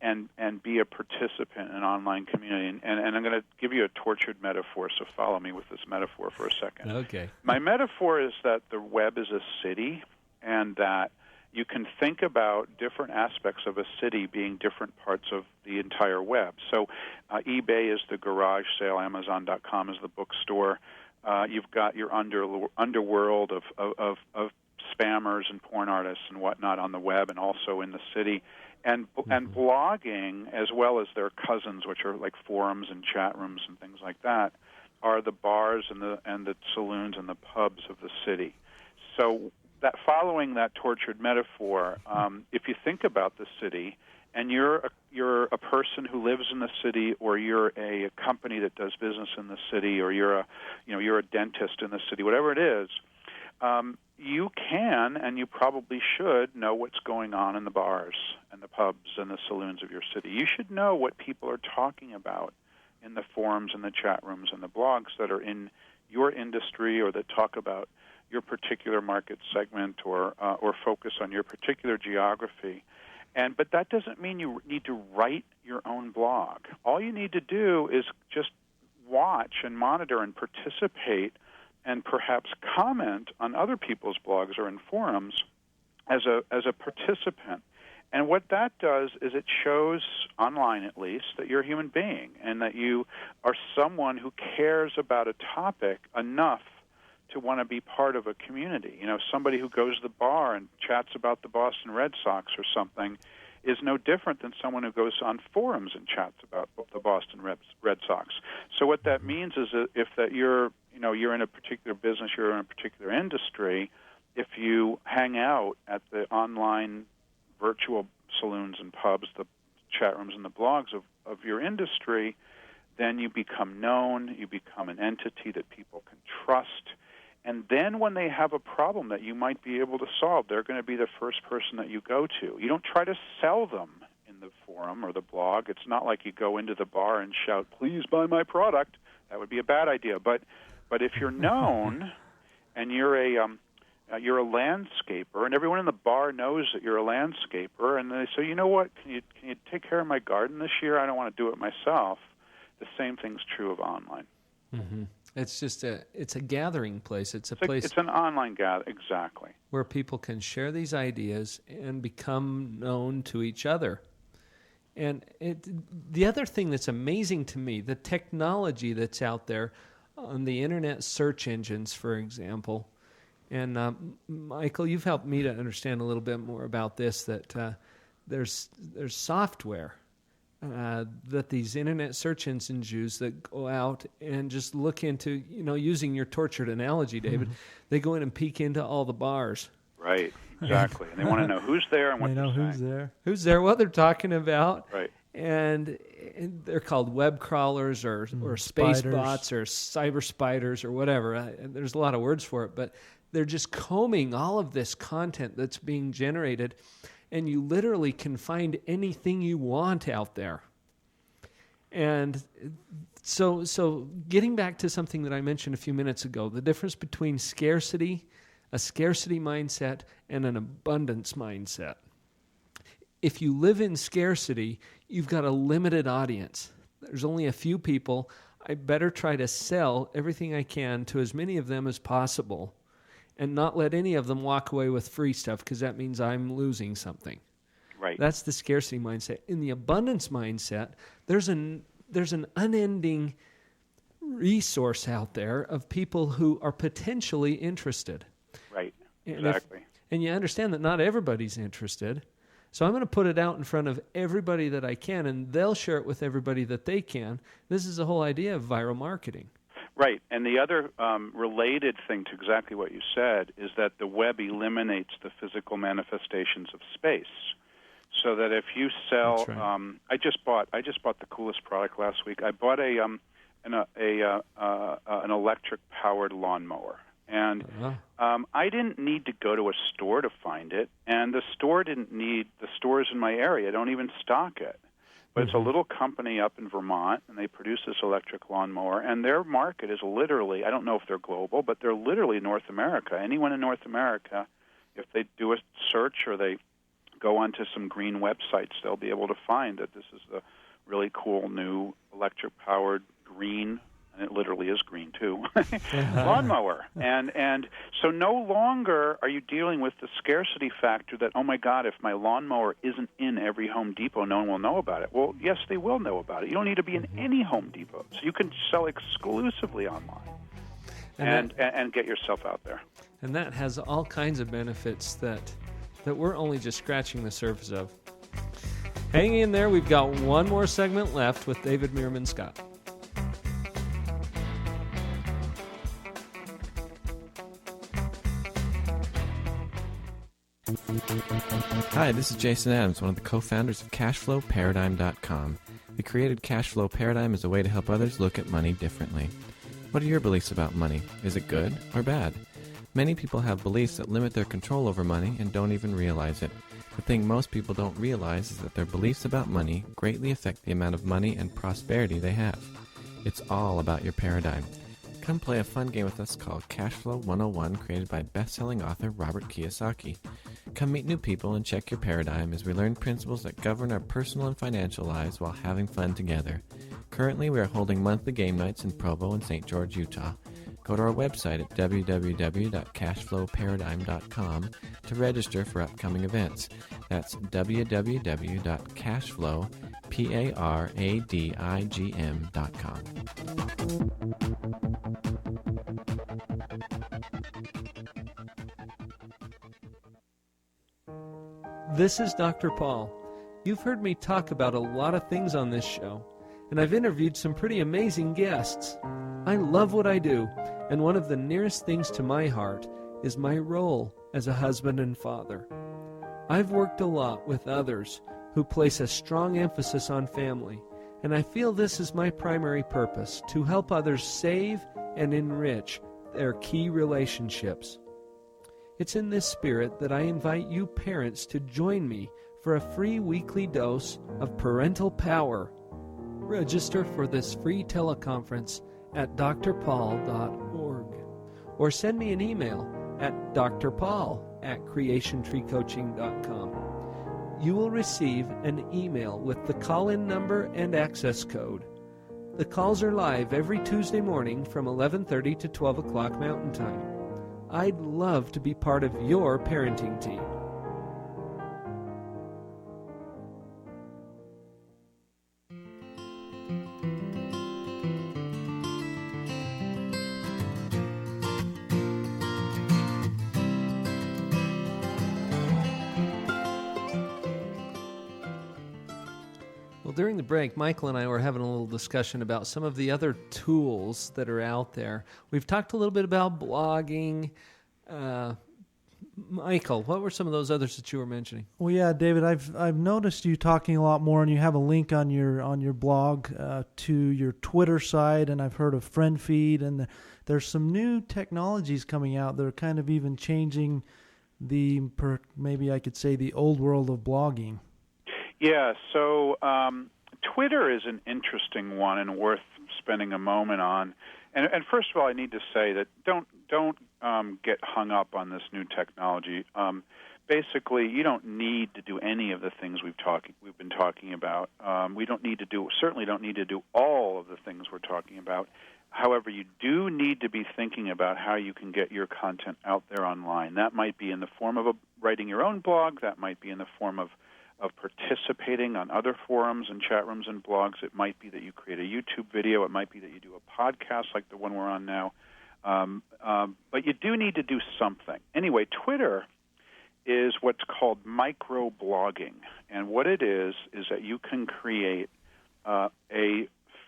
and be a participant in an online community. And I'm going to give you a tortured metaphor, so follow me with this metaphor for a second. Okay. My metaphor is that the web is a city, and that you can think about different aspects of a city being different parts of the entire web. So eBay is the garage sale, Amazon.com is the bookstore. You've got your underworld of spammers and porn artists and whatnot on the web, and also in the city. And blogging, as well as their cousins, which are like forums and chat rooms and things like that, are the bars and the saloons and the pubs of the city. So that, following that tortured metaphor, if you think about the city, and you're a person who lives in the city, or you're a company that does business in the city, or you're a dentist in the city, whatever it is, you can and you probably should know what's going on in the bars and the pubs and the saloons of your city. You should know what people are talking about in the forums and the chat rooms and the blogs that are in your industry, or that talk about your particular market segment, or focus on your particular geography. But that doesn't mean you need to write your own blog. All you need to do is just watch and monitor and participate, and perhaps comment on other people's blogs or in forums as a participant. And what that does is it shows, online at least, that you're a human being and that you are someone who cares about a topic enough to want to be part of a community. Somebody who goes to the bar and chats about the Boston Red Sox or something is no different than someone who goes on forums and chats about the Boston Red Sox. So what that means is that if that you're in a particular business, you're in a particular industry, if you hang out at the online virtual saloons and pubs, the chat rooms and the blogs of your industry, then you become known, you become an entity that people can trust. And then when they have a problem that you might be able to solve, they're going to be the first person that you go to. You don't try to sell them in the forum or the blog. It's not like you go into the bar and shout, "Please buy my product." That would be a bad idea. But if you're known and you're a landscaper, and everyone in the bar knows that you're a landscaper, and they say, "You know what? Can you take care of my garden this year? I don't want to do it myself." The same thing's true of online. Mm-hmm. It's a gathering place. It's an online gathering, exactly, where people can share these ideas and become known to each other. And the other thing that's amazing to me, the technology that's out there on the internet search engines, for example. And Michael, you've helped me to understand a little bit more about this. That there's software that these internet search engines use that go out and just look into, using your tortured analogy, David, they go in and peek into all the bars. Right, exactly. And they want to know who's there and what they're saying. Who's there, what they're talking about. Right. And they're called web crawlers or space bots or cyber spiders or whatever. There's a lot of words for it, but they're just combing all of this content that's being generated, and you literally can find anything you want out there. And so getting back to something that I mentioned a few minutes ago, the difference between a scarcity mindset and an abundance mindset. If you live in scarcity, you've got a limited audience. There's only a few people. I better try to sell everything I can to as many of them as possible and not let any of them walk away with free stuff, because that means I'm losing something. Right. That's the scarcity mindset. In the abundance mindset, there's an unending resource out there of people who are potentially interested. Right, exactly. And you understand that not everybody's interested. So I'm going to put it out in front of everybody that I can, and they'll share it with everybody that they can. This is the whole idea of viral marketing. Right, and the other related thing to exactly what you said is that the web eliminates the physical manifestations of space. So that if you sell, That's right. I just bought the coolest product last week. I bought an electric powered lawnmower, and I didn't need to go to a store to find it, and the stores in my area don't even stock it. But it's a little company up in Vermont, and they produce this electric lawnmower, and their market is literally, I don't know if they're global, but they're literally North America. Anyone in North America, if they do a search or they go onto some green websites, they'll be able to find that this is the really cool new electric-powered green, and it literally is green too, lawnmower. And so no longer are you dealing with the scarcity factor that, oh my God, if my lawnmower isn't in every Home Depot, no one will know about it. Well, yes, they will know about it. You don't need to be in any Home Depot. So you can sell exclusively online and get yourself out there. And that has all kinds of benefits that we're only just scratching the surface of. Hang in there. We've got one more segment left with David Meerman Scott. Hi, this is Jason Adams, one of the co-founders of CashflowParadigm.com. We created Cashflow Paradigm as a way to help others look at money differently. What are your beliefs about money? Is it good or bad? Many people have beliefs that limit their control over money and don't even realize it. The thing most people don't realize is that their beliefs about money greatly affect the amount of money and prosperity they have. It's all about your paradigm. Come play a fun game with us called Cashflow 101, created by best-selling author Robert Kiyosaki. Come meet new people and check your paradigm as we learn principles that govern our personal and financial lives while having fun together. Currently, we are holding monthly game nights in Provo and St. George, Utah. Go to our website at www.cashflowparadigm.com to register for upcoming events. That's www.cashflowparadigm.com. This is Dr. Paul. You've heard me talk about a lot of things on this show, and I've interviewed some pretty amazing guests. I love what I do, and one of the nearest things to my heart is my role as a husband and father. I've worked a lot with others who place a strong emphasis on family, and I feel this is my primary purpose, to help others save and enrich their key relationships. It's in this spirit that I invite you parents to join me for a free weekly dose of parental power. Register for this free teleconference at drpaul.org or send me an email at drpaul@creationtreecoaching.com. You will receive an email with the call-in number and access code. The calls are live every Tuesday morning from 11:30 to 12 o'clock Mountain Time. I'd love to be part of your parenting team. Well, during the break, Michael and I were having a little discussion about some of the other tools that are out there. We've talked a little bit about blogging. Michael, what were some of those others that you were mentioning? Well, yeah, David, I've noticed you talking a lot more, and you have a link on your blog to your Twitter site, and I've heard of Friend Feed, and there's some new technologies coming out that are kind of even changing maybe I could say the old world of blogging. Yeah, so Twitter is an interesting one and worth spending a moment on. And first of all, I need to say that don't get hung up on this new technology. Basically, you don't need to do any of the things we've been talking about. We certainly don't need to do all of the things we're talking about. However, you do need to be thinking about how you can get your content out there online. That might be in the form of writing your own blog. That might be in the form of participating on other forums and chat rooms and blogs. It might be that you create a YouTube video. It might be that you do a podcast like the one we're on now. But you do need to do something. Anyway, Twitter is what's called microblogging. And what it is that you can create a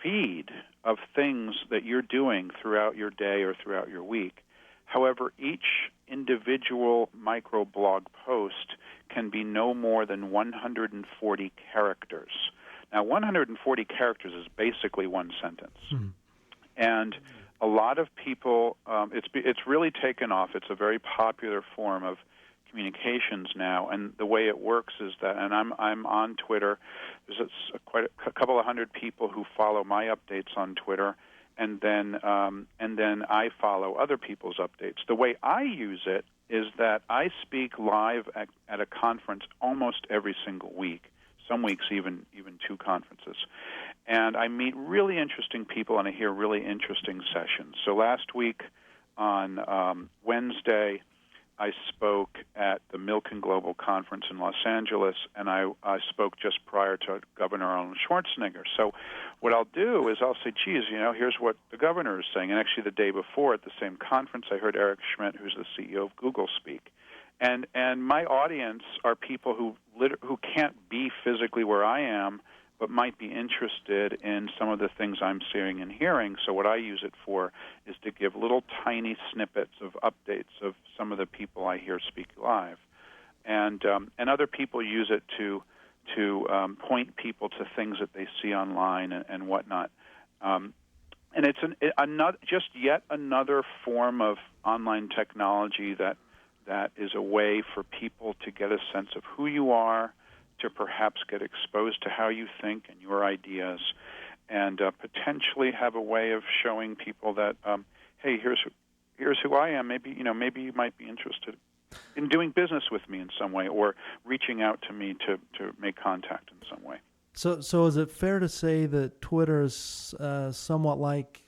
feed of things that you're doing throughout your day or throughout your week. However, each individual microblog post can be no more than 140 characters. Now, 140 characters is basically one sentence. Mm-hmm. And a lot of people, it's really taken off. It's a very popular form of communications now, and the way it works is that, and I'm on Twitter. There's quite a couple of hundred people who follow my updates on Twitter, and then I follow other people's updates. The way I use it is that I speak live at a conference almost every single week. Some weeks even 2 conferences. And I meet really interesting people and I hear really interesting sessions. So last week on Wednesday, I spoke at the Milken Global Conference in Los Angeles, and I spoke just prior to Governor Arnold Schwarzenegger. So what I'll do is I'll say, geez, here's what the governor is saying. And actually the day before at the same conference, I heard Eric Schmidt, who's the CEO of Google, speak. And my audience are people who can't be physically where I am, but might be interested in some of the things I'm seeing and hearing. So what I use it for is to give little tiny snippets of updates of some of the people I hear speak live. And other people use it to point people to things that they see online and whatnot. And it's just yet another form of online technology that is a way for people to get a sense of who you are, to perhaps get exposed to how you think and your ideas, and potentially have a way of showing people that, hey, here's who I am. Maybe you might be interested in doing business with me in some way, or reaching out to me to make contact in some way. So is it fair to say that Twitter is somewhat like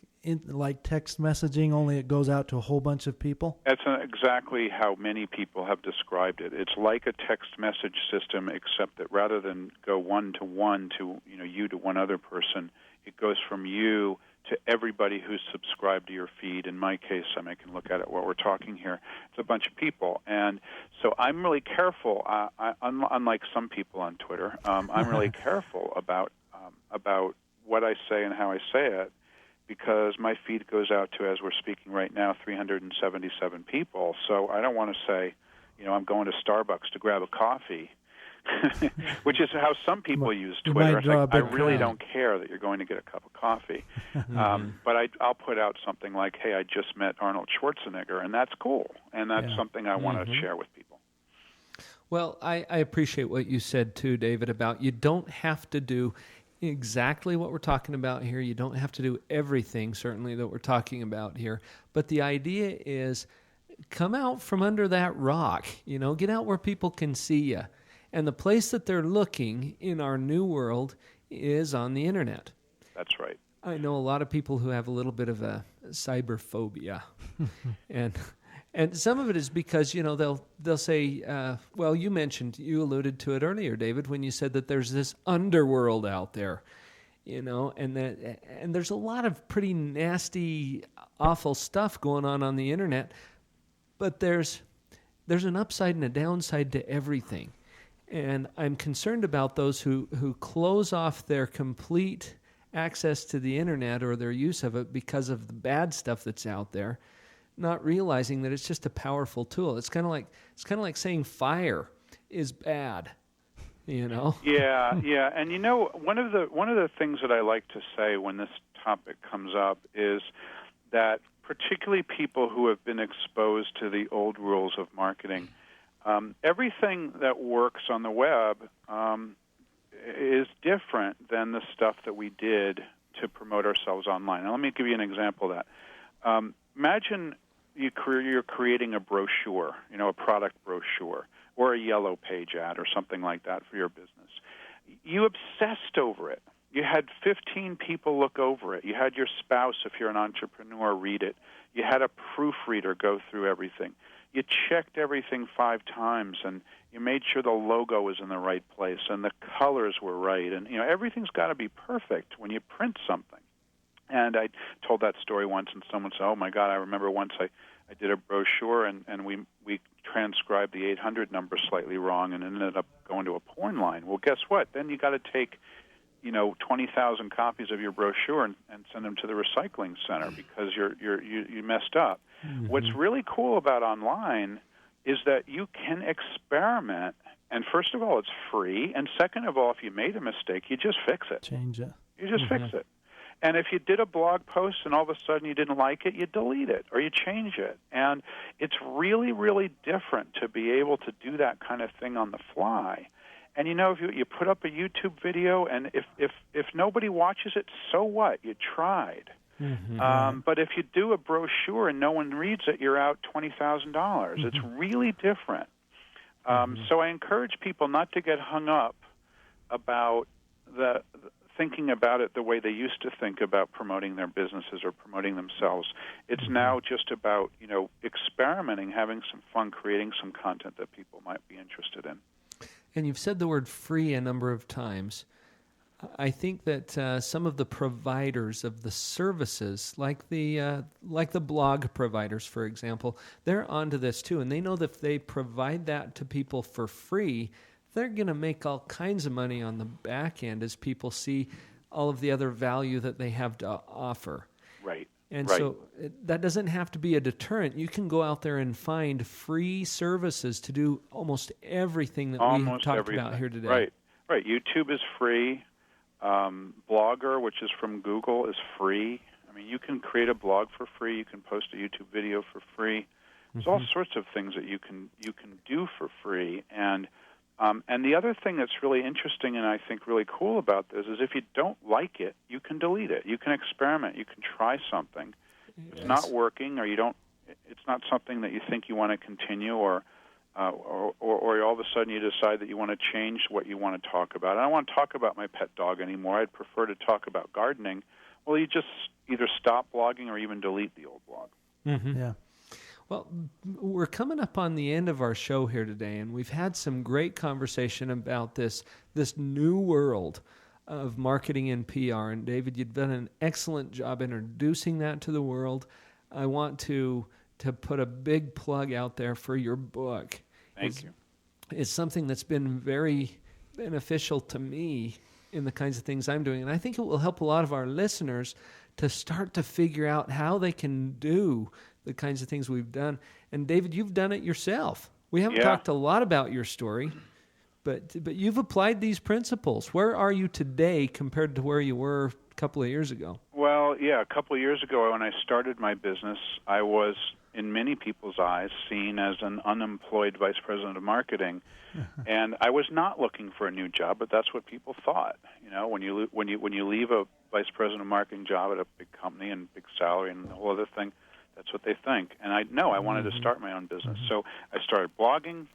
like text messaging, only it goes out to a whole bunch of people? That's exactly how many people have described it. It's like a text message system, except that rather than go one-to-one to you to one other person, it goes from you to everybody who's subscribed to your feed. In my case, I can look at it while we're talking here. It's a bunch of people. And so I'm really careful, unlike some people on Twitter, I'm really careful about what I say and how I say it, because my feed goes out to, as we're speaking right now, 377 people. So I don't want to say, I'm going to Starbucks to grab a coffee, which is how some people use Twitter. It's like, I really don't care that you're going to get a cup of coffee. But I'll put out something like, hey, I just met Arnold Schwarzenegger, and that's cool. And that's something I want to share with people. Well, I appreciate what you said, too, David, about you don't have to do exactly what we're talking about here. You don't have to do everything, certainly, that we're talking about here. But the idea is come out from under that rock. Get out where people can see you. And the place that they're looking in our new world is on the Internet. That's right. I know a lot of people who have a little bit of a cyber phobia. And some of it is because, they'll say, well, you alluded to it earlier, David, when you said that there's this underworld out there, and there's a lot of pretty nasty, awful stuff going on the Internet, but there's an upside and a downside to everything. And I'm concerned about those who close off their complete access to the Internet or their use of it because of the bad stuff that's out there, not realizing that it's just a powerful tool. It's kind of like saying fire is bad, Yeah, and one of the things that I like to say when this topic comes up is that particularly people who have been exposed to the old rules of marketing, everything that works on the web is different than the stuff that we did to promote ourselves online. Now, let me give you an example of that. Imagine you're creating a brochure, a product brochure, or a yellow page ad or something like that for your business. You obsessed over it. You had 15 people look over it. You had your spouse, if you're an entrepreneur, read it. You had a proofreader go through everything. You checked everything 5 times, and you made sure the logo was in the right place and the colors were right. And, everything's got to be perfect when you print something. And I told that story once, and someone said, oh, my God, I remember once I did a brochure, and we transcribed the 800 number slightly wrong and ended up going to a porn line. Well, guess what? Then you got to take 20,000 copies of your brochure and send them to the recycling center because you messed up. Mm-hmm. What's really cool about online is that you can experiment, and first of all, it's free, and second of all, if you made a mistake, you just fix it. Change it. You just fix it. And if you did a blog post and all of a sudden you didn't like it, you delete it or you change it. And it's really, really different to be able to do that kind of thing on the fly. And if you put up a YouTube video, and if nobody watches it, so what? You tried. Mm-hmm. But if you do a brochure and no one reads it, you're out $20,000. Mm-hmm. It's really different. So I encourage people not to get hung up about thinking about it the way they used to think about promoting their businesses or promoting themselves. It's now just about experimenting, having some fun, creating some content that people might be interested in. And you've said the word free a number of times. I think that some of the providers of the services, like the blog providers, for example, they're onto this too, and they know that if they provide that to people for free, they're going to make all kinds of money on the back end as people see all of the other value that they have to offer. Right. And so that doesn't have to be a deterrent. You can go out there and find free services to do almost everything that we've talked about here today. Right. YouTube is free. Blogger, which is from Google, is free. I mean, you can create a blog for free. You can post a YouTube video for free. There's all sorts of things that you can do for free. And the other thing that's really interesting and I think really cool about this is if you don't like it, you can delete it. You can experiment. You can try something. If it's not working, or it's not something that you think you want to continue, or or all of a sudden you decide that you want to change what you want to talk about. I don't want to talk about my pet dog anymore. I'd prefer to talk about gardening. Well, you just either stop blogging or even delete the old blog. Mm-hmm. Yeah. Well, we're coming up on the end of our show here today, and we've had some great conversation about this new world of marketing and PR. And David, you've done an excellent job introducing that to the world. I want to put a big plug out there for your book. Thank you. It's something that's been very beneficial to me in the kinds of things I'm doing. And I think it will help a lot of our listeners to start to figure out how they can do the kinds of things we've done. And David, you've done it yourself. We haven't talked a lot about your story, but you've applied these principles. Where are you today compared to where you were a couple of years ago? Well, a couple of years ago when I started my business, I was, in many people's eyes, seen as an unemployed vice president of marketing, and I was not looking for a new job, but that's what people thought. When you leave a vice president of marketing job at a big company and big salary and the whole other thing, that's what they think. And I wanted to start my own business, so I started blogging.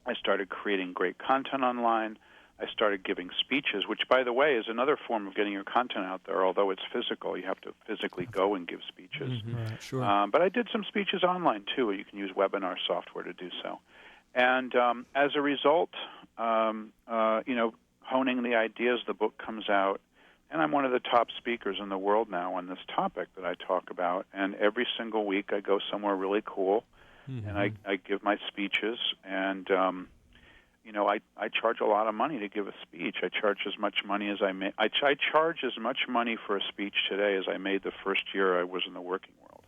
I started creating great content online. I started giving speeches, which, by the way, is another form of getting your content out there. Although it's physical, you have to physically go and give speeches. Mm-hmm. Right, sure. But I did some speeches online, too. You can use webinar software to do so. And as a result, honing the ideas, the book comes out. And I'm one of the top speakers in the world now on this topic that I talk about. And every single week I go somewhere really cool, and I give my speeches. And I charge a lot of money to give a speech. I charge as much money as I make. I charge as much money for a speech today as I made the first year I was in the working world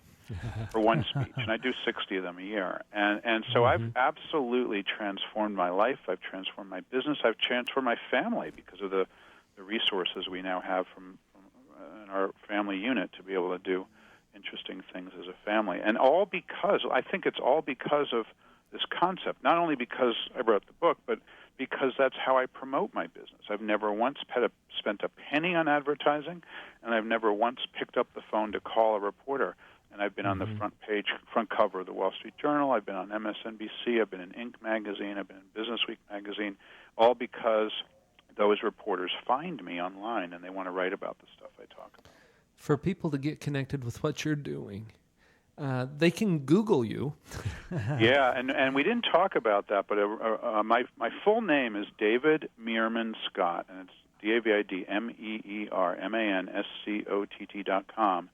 for one speech, and I do 60 of them a year. And so I've absolutely transformed my life. I've transformed my business. I've transformed my family because of the resources we now have from in our family unit to be able to do interesting things as a family. And all because, I think it's all because of this concept, not only because I wrote the book, but because that's how I promote my business. I've never once spent a penny on advertising, and I've never once picked up the phone to call a reporter. And I've been on the front cover of the Wall Street Journal. I've been on MSNBC. I've been in Inc. magazine. I've been in Business Week magazine, all because those reporters find me online and they want to write about the stuff I talk about. For people to get connected with what you're doing, they can Google you. Yeah, and we didn't talk about that, but my full name is David Meerman Scott, and it's DavidMeermanscott.com.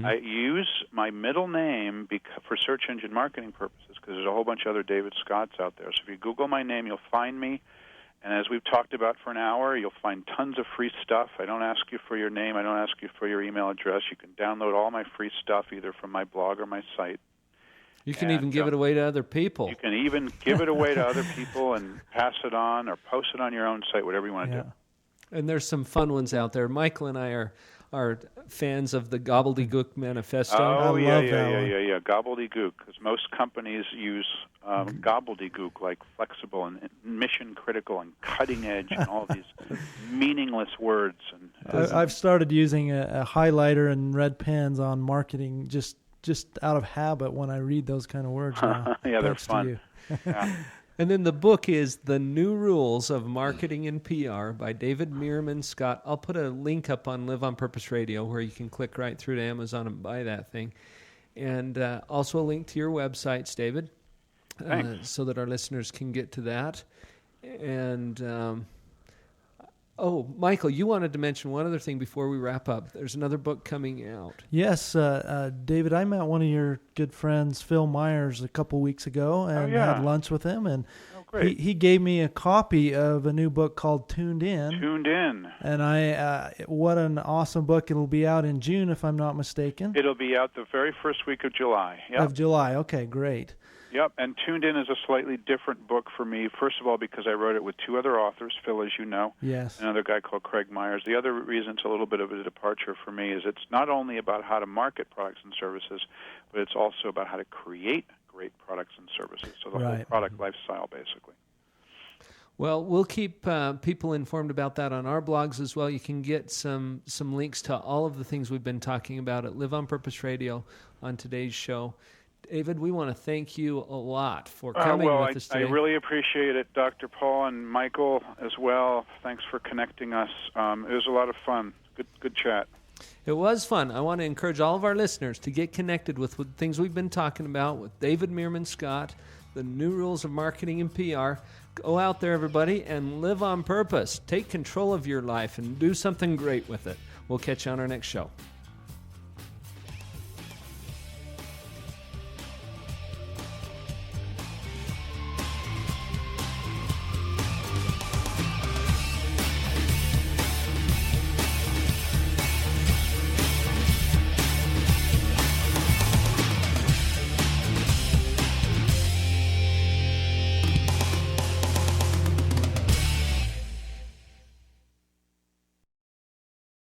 I use my middle name for search engine marketing purposes because there's a whole bunch of other David Scotts out there. So if you Google my name, you'll find me. And as we've talked about for an hour, you'll find tons of free stuff. I don't ask you for your name. I don't ask you for your email address. You can download all my free stuff either from my blog or my site. You can even give it away to other people. You can even give it away to other people and pass it on or post it on your own site, whatever you want to do. And there's some fun ones out there. Michael and I are fans of the Gobbledygook Manifesto. Oh, yeah. Gobbledygook, because most companies use gobbledygook, like flexible and mission critical and cutting edge and all these meaningless words. And I've started using a highlighter and red pens on marketing just out of habit when I read those kind of words now. Yeah, they're fun. And then the book is The New Rules of Marketing and PR by David Meerman Scott. I'll put a link up on Live on Purpose Radio where you can click right through to Amazon and buy that thing. And also a link to your websites, David, so that our listeners can get to that. And, Michael, you wanted to mention one other thing before we wrap up. There's another book coming out. Yes, David, I met one of your good friends, Phil Myers, a couple weeks ago and had lunch with him. And he gave me a copy of a new book called Tuned In. Tuned In. And what an awesome book. It'll be out in June, if I'm not mistaken. It'll be out the very first week of July. Yep. Of July. Okay, great. Yep, and Tuned In is a slightly different book for me. First of all, because I wrote it with two other authors, Phil, as you know, another guy called Craig Myers. The other reason it's a little bit of a departure for me is it's not only about how to market products and services, but it's also about how to create great products and services. So the whole product lifestyle, basically. Well, we'll keep people informed about that on our blogs as well. You can get some links to all of the things we've been talking about at Live on Purpose Radio on today's show. David, we want to thank you a lot for coming with us today. I really appreciate it, Dr. Paul and Michael as well. Thanks for connecting us. It was a lot of fun. Good chat. It was fun. I want to encourage all of our listeners to get connected with things we've been talking about with David Meerman Scott, the new rules of marketing and PR. Go out there, everybody, and live on purpose. Take control of your life and do something great with it. We'll catch you on our next show.